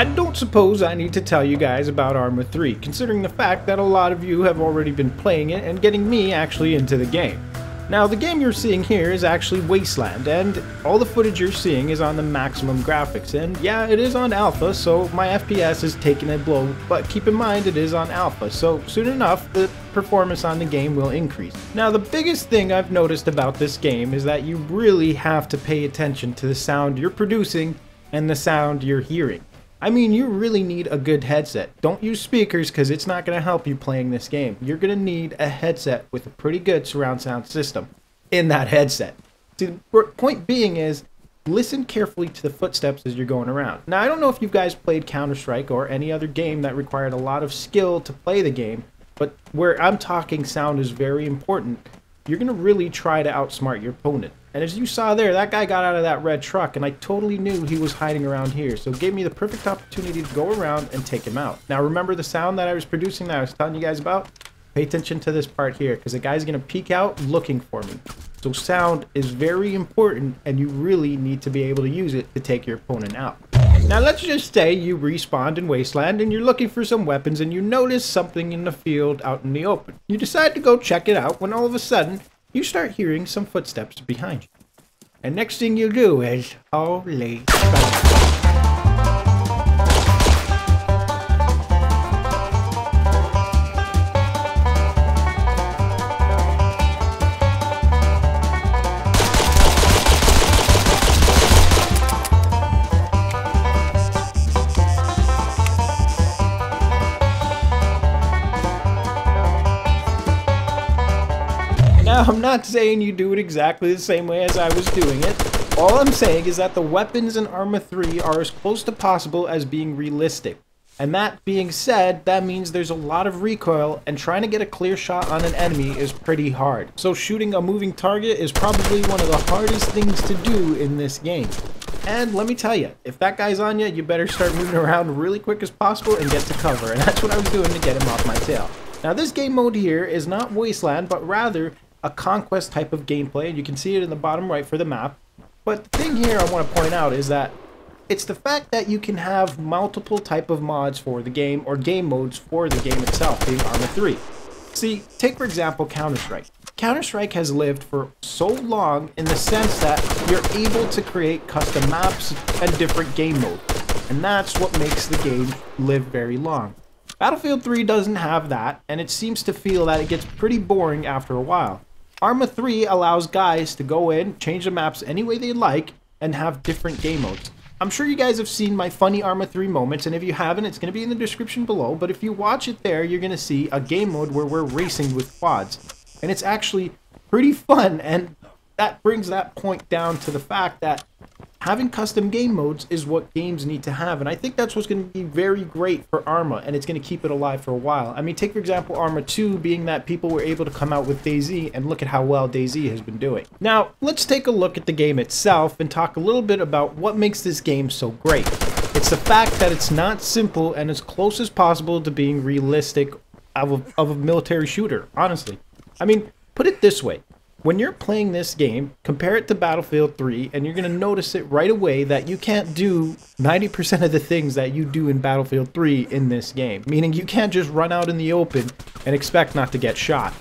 I don't suppose I need to tell you guys about Arma 3, considering the fact that a lot of you have already been playing it and getting me actually into the game. Now, the game you're seeing here is actually Wasteland, and all the footage you're seeing is on the maximum graphics, and yeah, it is on alpha, so my FPS is taking a blow, but keep in mind it is on alpha, so soon enough the performance on the game will increase. Now, the biggest thing I've noticed about this game is that you really have to pay attention to the sound you're producing and the sound you're hearing. I mean, you really need a good headset. Don't use speakers because it's not going to help you playing this game. You're going to need a headset with a pretty good surround sound system in that headset. The point being is, listen carefully to the footsteps as you're going around. Now, I don't know if you guys played Counter-Strike or any other game that required a lot of skill to play the game, but where I'm talking sound is very important. You're going to really try to outsmart your opponent. And as you saw there, that guy got out of that red truck, and I totally knew he was hiding around here, so it gave me the perfect opportunity to go around and take him out. Now remember the sound that I was producing that I was telling you guys about? Pay attention to this part here, because the guy's going to peek out looking for me. So sound is very important, and you really need to be able to use it to take your opponent out. Now let's just say you respawned in Wasteland and you're looking for some weapons and you notice something in the field out in the open. You decide to go check it out when all of a sudden you start hearing some footsteps behind you. And next thing you do is, holy crap. Now, I'm not saying you do it exactly the same way as I was doing it. All I'm saying is that the weapons in Arma 3 are as close to possible as being realistic. And that being said, that means there's a lot of recoil, and trying to get a clear shot on an enemy is pretty hard. So shooting a moving target is probably one of the hardest things to do in this game. And let me tell you, if that guy's on you, you better start moving around really quick as possible and get to cover. And that's what I was doing to get him off my tail. Now, this game mode here is not Wasteland, but rather a conquest type of gameplay, and you can see it in the bottom right for the map. But the thing here I want to point out is that it's the fact that you can have multiple type of mods for the game, or game modes for the game itself, being Arma 3. See, take for example Counter-Strike. Counter-Strike has lived for so long in the sense that you're able to create custom maps and different game modes, and that's what makes the game live very long. Battlefield 3 doesn't have that, and it seems to feel that it gets pretty boring after a while. Arma 3 allows guys to go in, change the maps any way they like, and have different game modes. I'm sure you guys have seen my funny Arma 3 moments, and if you haven't, it's going to be in the description below, but if you watch it there, you're going to see a game mode where we're racing with quads. And it's actually pretty fun, and that brings that point down to the fact that having custom game modes is what games need to have, and I think that's what's going to be very great for Arma, and it's going to keep it alive for a while. I mean, take for example Arma 2, being that people were able to come out with DayZ, and look at how well DayZ has been doing. Now, let's take a look at the game itself and talk a little bit about what makes this game so great. It's the fact that it's not simple and as close as possible to being realistic of a military shooter, honestly. I mean, put it this way. When you're playing this game, compare it to Battlefield 3, and you're going to notice it right away that you can't do 90% of the things that you do in Battlefield 3 in this game. Meaning you can't just run out in the open and expect not to get shot.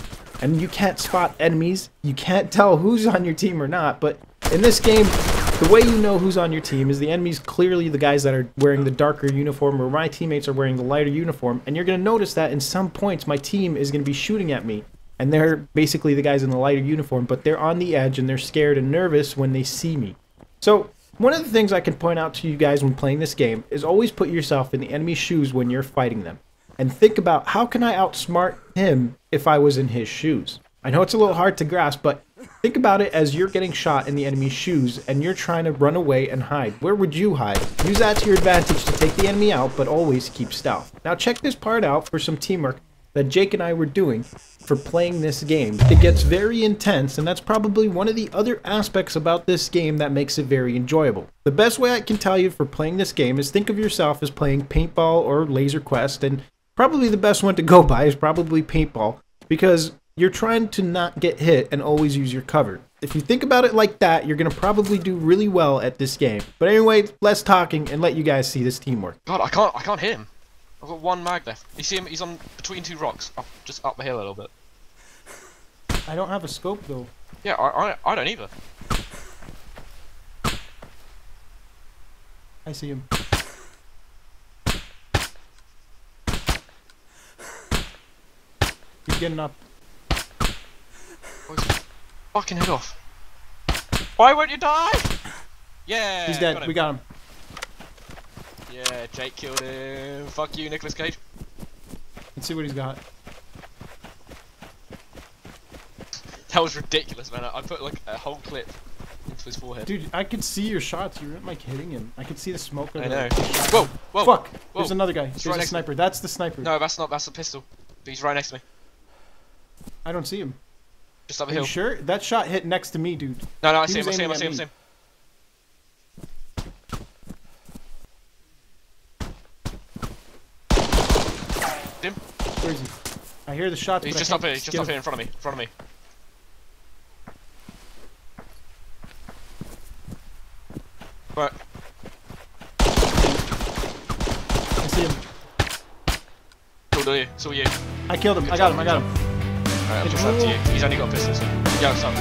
And you can't spot enemies, you can't tell who's on your team or not, but in this game, the way you know who's on your team is the enemies clearly the guys that are wearing the darker uniform, where my teammates are wearing the lighter uniform, and you're going to notice that in some points my team is going to be shooting at me. And they're basically the guys in the lighter uniform, but they're on the edge and they're scared and nervous when they see me. So, one of the things I can point out to you guys when playing this game is always put yourself in the enemy's shoes when you're fighting them. And think about, how can I outsmart him if I was in his shoes? I know it's a little hard to grasp, but think about it as you're getting shot in the enemy's shoes and you're trying to run away and hide. Where would you hide? Use that to your advantage to take the enemy out, but always keep stealth. Now check this part out for some teamwork that Jake and I were doing for playing this game. It gets very intense, and that's probably one of the other aspects about this game that makes it very enjoyable. The best way I can tell you for playing this game is think of yourself as playing paintball or laser quest, and probably the best one to go by is probably paintball, because you're trying to not get hit and always use your cover. If you think about it like that, you're gonna probably do really well at this game. But anyway, less talking and let you guys see this teamwork. God, I can't hit him. I've got one mag left. You see him? He's on between two rocks, just up the hill a little bit. I don't have a scope though. Yeah, I don't either. I see him. He's getting up. Oh, he's fucking head off. Why won't you die? Yeah, he's dead. We got him. Yeah, Jake killed him. Fuck you, Nicolas Cage. Let's see what he's got. That was ridiculous, man. I put like a whole clip into his forehead. Dude, I could see your shots. You weren't like hitting him. I could see the smoke. I know. Whoa, whoa. Fuck. Whoa. There's another guy. There's right a sniper. That's the sniper. No, that's not. That's a pistol. But he's right next to me. I don't see him. Just up a Are hill. you sure? That shot hit next to me, dude. No, I see him. I see him. I see him. Him? Where is he? I hear the shots. He's just up here. He's just up here in front of me. In front of me. Right. I see him. It's all you. I killed him. I got him. Alright, I'm just up to you. He's only got pistols. Yeah, stop.